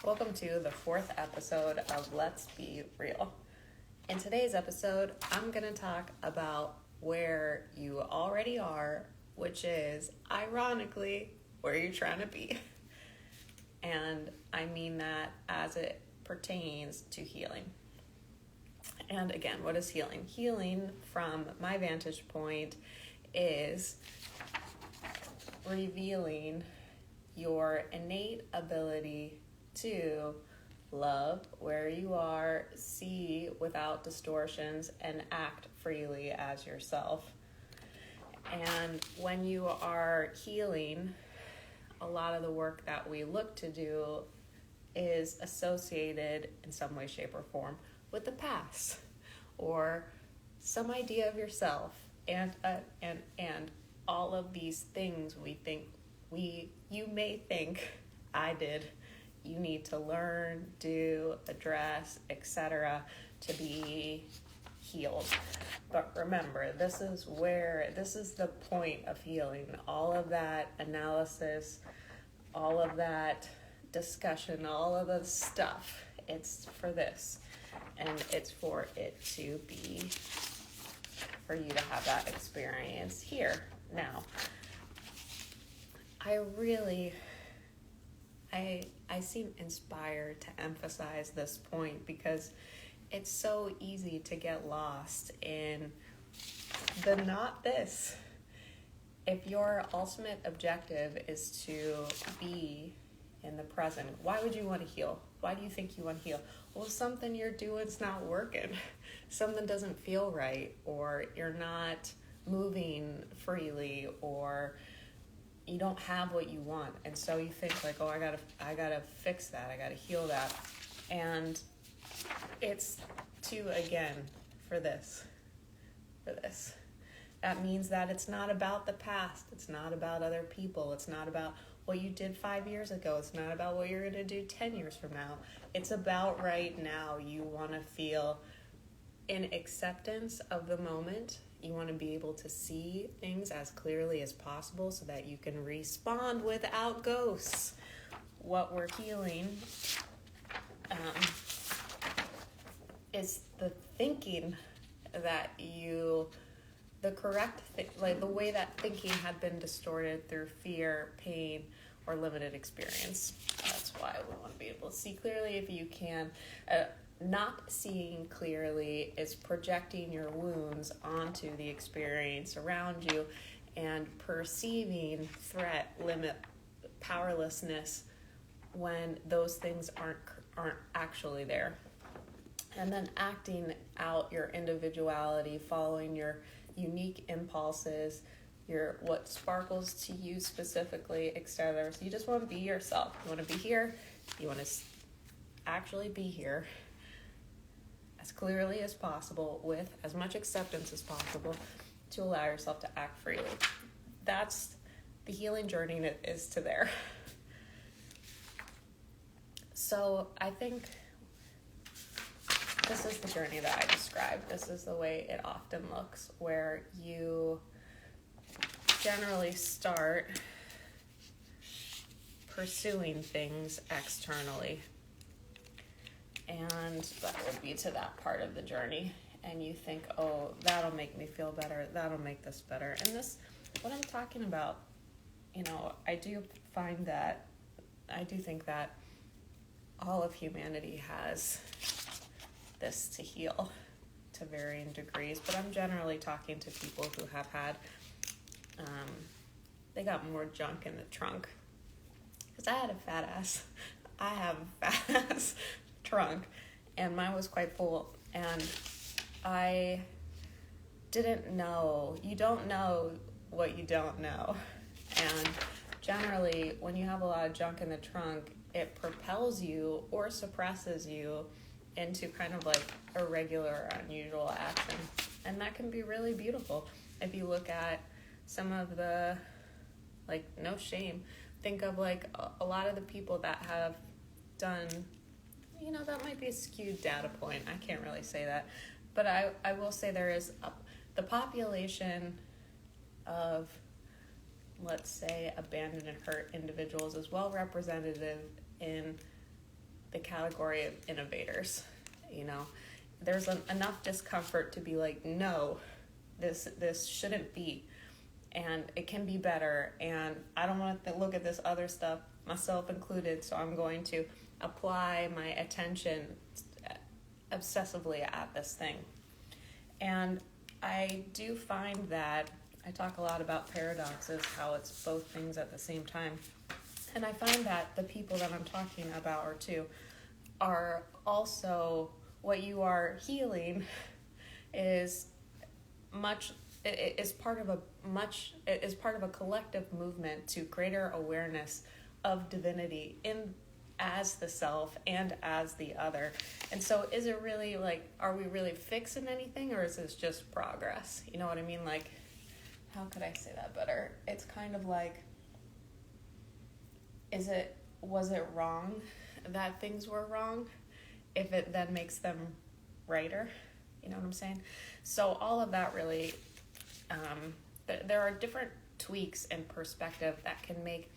Welcome to the fourth episode of Let's Be Real. In today's episode, I'm going to talk about where you already are, which is, ironically, where you're trying to be. And I mean that as it pertains to healing. And again, what is healing? Healing, from my vantage point, is revealing your innate ability to love where you are, see without distortions, and act freely as yourself. And when you are healing, a lot of the work that we look to do is associated in some way, shape, or form with the past or some idea of yourself, and all of these things you may think I did, you need to learn, do, address, etc. to be healed. But remember, this is the point of healing. All of that analysis, all of that discussion, all of the stuff, it's for this. And it's for you to have that experience here, now. I seem inspired to emphasize this point because it's so easy to get lost in the not this. If your ultimate objective is to be in the present, why would you want to heal? Why do you think you want to heal? Well, something you're doing's not working. Something doesn't feel right, or you're not moving freely, or you don't have what you want, and so you think like, oh, I gotta fix that, I gotta heal that. And it's for this. That means that it's not about the past, it's not about other people, it's not about what you did 5 years ago, it's not about what you're gonna do 10 years from now. It's about right now. You want to feel in acceptance of the moment. You want to be able to see things as clearly as possible so that you can respond without ghosts. What we're healing is the thinking that the correct the way that thinking had been distorted through fear, pain, or limited experience. That's why we want to be able to see clearly if you can. Not seeing clearly is projecting your wounds onto the experience around you and perceiving threat, limit, powerlessness when those things aren't actually there. And then acting out your individuality, following your unique impulses, what sparkles to you specifically, etc. So you just want to be yourself. You want to be here. You want to actually be here as clearly as possible, with as much acceptance as possible, to allow yourself to act freely. That's the healing journey that is to there. So I think this is the journey that I described. This is the way it often looks, where you generally start pursuing things externally. And that would be to that part of the journey. And you think, oh, that'll make me feel better. That'll make this better. And this, what I'm talking about, I do think that all of humanity has this to heal to varying degrees. But I'm generally talking to people who have had, they got more junk in the trunk. Because I have a fat ass trunk, and mine was quite full, and I didn't know. You don't know what you don't know. And generally, when you have a lot of junk in the trunk, it propels you or suppresses you into kind of like irregular, unusual action. And that can be really beautiful. If you look at some of the, no shame, think of a lot of the people that have done, that might be a skewed data point. I can't really say that. But I will say there is the population of, let's say, abandoned and hurt individuals is well representative in the category of innovators. You know, there's enough discomfort to be like, no, this shouldn't be, and it can be better, and I don't want to look at this other stuff, myself included, so I'm going to apply my attention obsessively at this thing. And I do find that I talk a lot about paradoxes, how it's both things at the same time. And I find that the people that I'm talking about are also, what you are healing is part of a collective movement to greater awareness of divinity in as the self and as the other. And so is it really like, are we really fixing anything, or is this just progress? You know what I mean? Like, how could I say that better? It's kind of like, was it wrong that things were wrong if it then makes them righter? You know what I'm saying? So all of that really, there are different tweaks in perspective that can make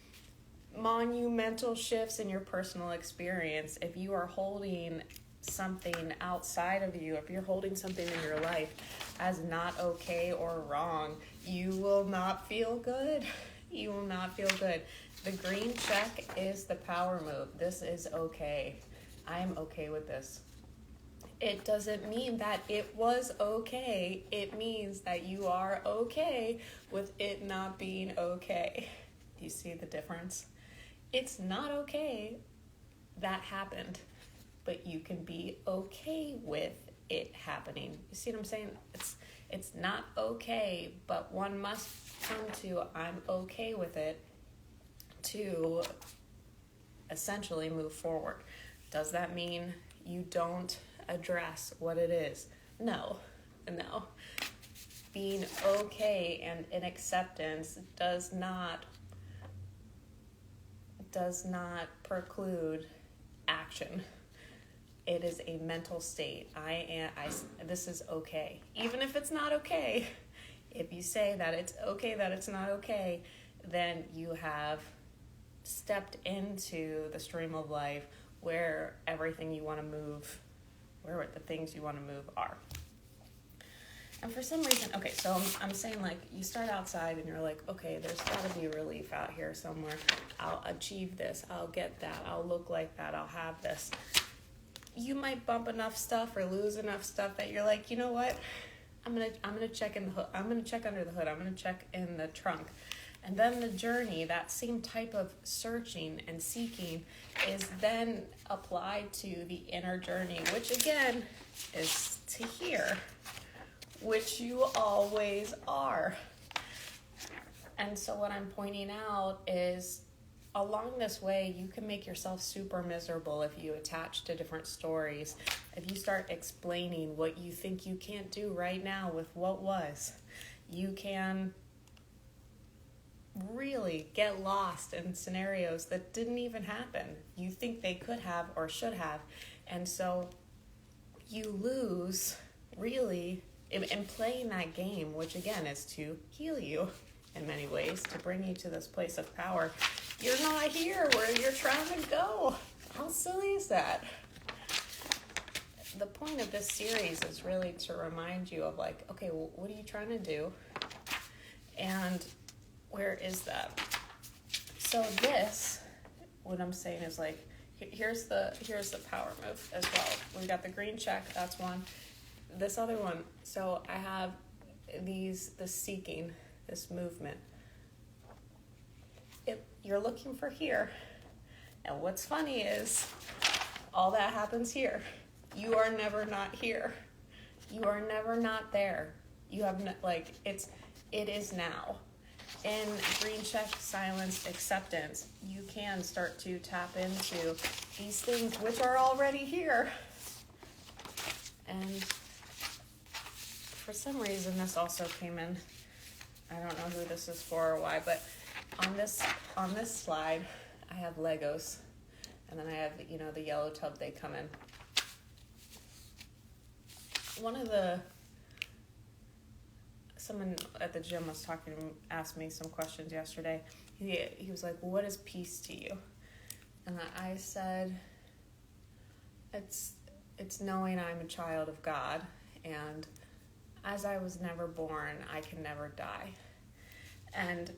monumental shifts in your personal experience. If you are holding something outside of you, if you're holding something in your life as not okay or wrong, you will not feel good. You will not feel good. The green check is the power move. This is okay. I'm okay with this. It doesn't mean that it was okay. It means that you are okay with it not being okay. Do you see the difference? It's not okay that happened, but you can be okay with it happening. You see what I'm saying? It's not okay, but one must come to I'm okay with it to essentially move forward. Does that mean you don't address what it is? No. Being okay and in acceptance does not preclude action. It is a mental state. This is okay. Even if it's not okay, if you say that it's okay that it's not okay, then you have stepped into the stream of life where everything you want to move, where the things you want to move are. And for some reason, okay, so I'm saying, like, you start outside and you're like, okay, there's got to be relief out here somewhere. I'll achieve this. I'll get that. I'll look like that. I'll have this. You might bump enough stuff or lose enough stuff that you're like, you know what? I'm gonna check in the hood. I'm gonna check under the hood. I'm gonna check in the trunk. And then the journey, that same type of searching and seeking, is then applied to the inner journey, which again is to here, which you always are. And so what I'm pointing out is, along this way, you can make yourself super miserable if you attach to different stories. If you start explaining what you think you can't do right now with what was, you can really get lost in scenarios that didn't even happen. You think they could have or should have. And so you lose, really, in playing that game, which again is to heal you in many ways, to bring you to this place of power. You're not here where you're trying to go. How silly is that? The point of this series is really to remind you of, like, okay, well, what are you trying to do? And where is that? So this, what I'm saying is, like, here's the power move as well. We got the green check, that's one. This other one, so I have the seeking, this movement. You're looking for here. And what's funny is all that happens here. You are never not here. You are never not there. You have it is now. In green check, silence, acceptance, you can start to tap into these things which are already here. And for some reason, this also came in. I don't know who this is for or why, but on this slide, I have Legos, and then I have the yellow tub they come in. Someone at the gym was asked me some questions yesterday. He was like, well, what is peace to you? And I said, It's knowing I'm a child of God, and as I was never born, I can never die. And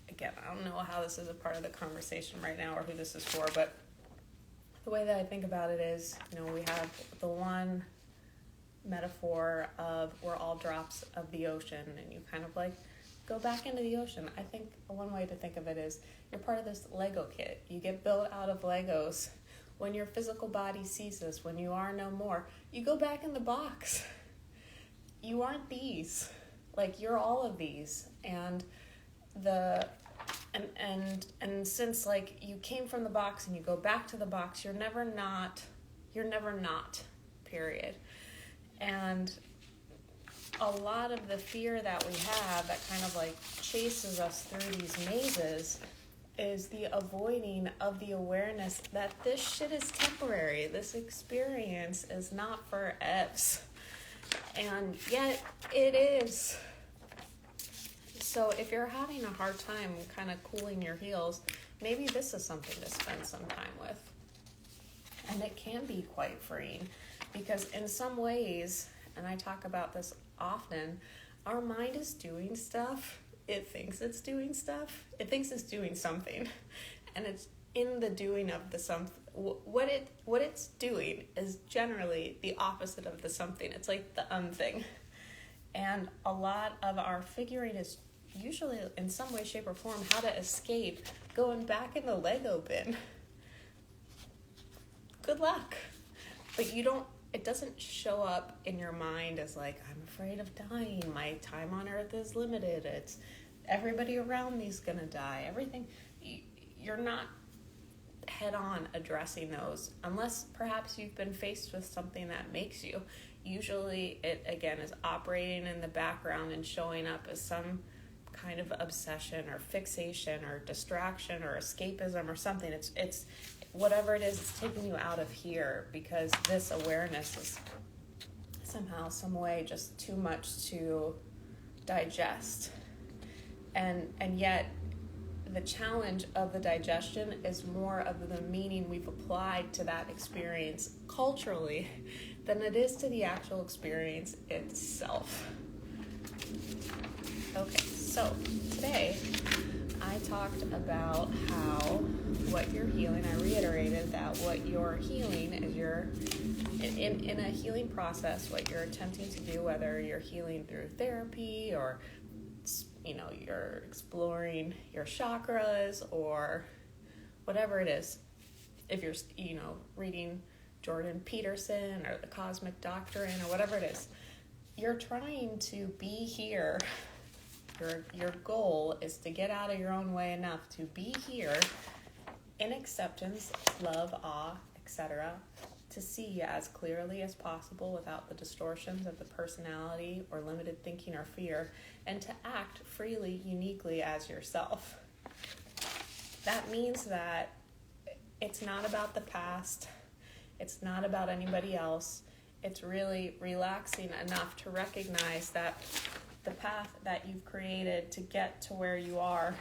again, I don't know how this is a part of the conversation right now or who this is for, but the way that I think about it is, we have the one metaphor of we're all drops of the ocean, and you kind of like go back into the ocean. I think one way to think of it is you're part of this Lego kit. You get built out of Legos. When your physical body ceases, when you are no more, you go back in the box. You aren't these. Like, you're all of these. And and since like you came from the box and you go back to the box, you're never not, period. And a lot of the fear that we have that kind of like chases us through these mazes is the avoiding of the awareness that this shit is temporary. This experience is not for eps. And yet it is. So if you're having a hard time kind of cooling your heels, maybe this is something to spend some time with. And it can be quite freeing, because in some ways, and I talk about this often, our mind is doing stuff. It thinks it's doing stuff. It thinks it's doing something. And it's in the doing of the something. What it's doing is generally the opposite of the something. It's like the thing. And a lot of our figuring is usually in some way, shape, or form how to escape going back in the Lego bin. Good luck. But it doesn't show up in your mind as like, I'm afraid of dying. My time on earth is limited. It's everybody around me's gonna die. Everything. You're not head on addressing those unless perhaps you've been faced with something that makes you. Usually it, again, is operating in the background and showing up as some kind of obsession or fixation or distraction or escapism or something. It's whatever it is, it's taking you out of here, because this awareness is somehow, some way, just too much to digest. And yet the challenge of the digestion is more of the meaning we've applied to that experience culturally than it is to the actual experience itself. Okay, so today I talked about how what you're healing, I reiterated that what you're healing is in a healing process, what you're attempting to do, whether you're healing through therapy or you're exploring your chakras or whatever it is. If you're, reading Jordan Peterson or the Cosmic Doctrine or whatever it is, you're trying to be here. Your goal is to get out of your own way enough to be here in acceptance, love, awe, etc., to see as clearly as possible without the distortions of the personality or limited thinking or fear, and to act freely, uniquely as yourself. That means that it's not about the past. It's not about anybody else. It's really relaxing enough to recognize that the path that you've created to get to where you are,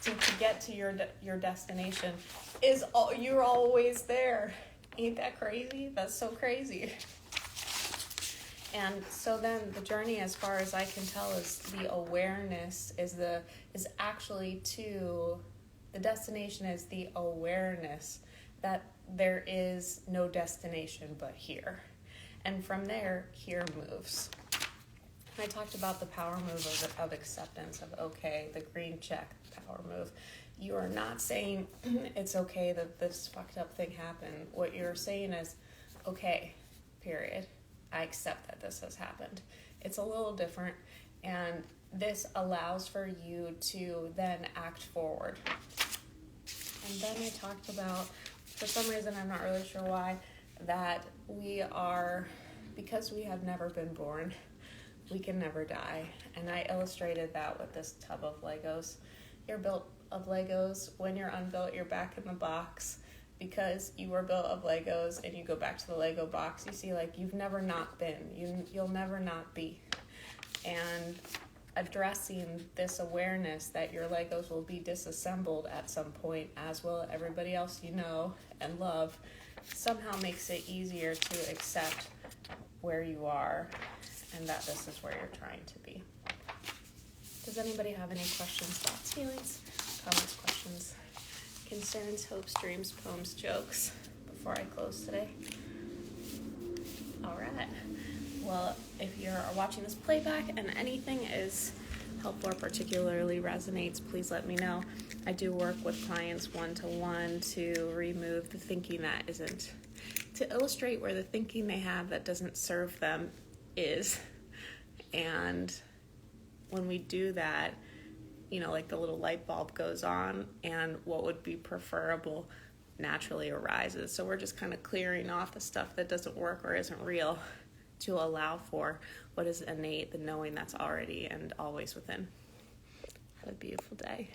to get to your destination, you're always there. Ain't that crazy? That's so crazy. And so then the journey, as far as I can tell, is the awareness the destination is the awareness that there is no destination but here. And from there, here moves. I talked about the power move of acceptance, of okay, the green check power move. You are not saying it's okay that this fucked up thing happened. What you're saying is, okay, period. I accept that this has happened. It's a little different, and this allows for you to then act forward. And then I talked about, for some reason, I'm not really sure why, that because we have never been born, we can never die. And I illustrated that with this tub of Legos. You're built of Legos. When you're unbuilt, you're back in the box. Because you were built of Legos and you go back to the Lego box, you see, like, you've never not been. You'll never not be. And addressing this awareness that your Legos will be disassembled at some point, as will everybody else you know and love, somehow makes it easier to accept where you are and that this is where you're trying to be. Does anybody have any questions, thoughts, feelings, comments, questions, concerns, hopes, dreams, poems, jokes before I close today? All right. Well, if you're watching this playback and anything is helpful or particularly resonates, please let me know. I do work with clients one-to-one to remove the thinking that isn't, to illustrate where the thinking they have that doesn't serve them is. And when we do that, like the little light bulb goes on and what would be preferable naturally arises. So we're just kind of clearing off the stuff that doesn't work or isn't real to allow for what is innate, the knowing that's already and always within. Have a beautiful day.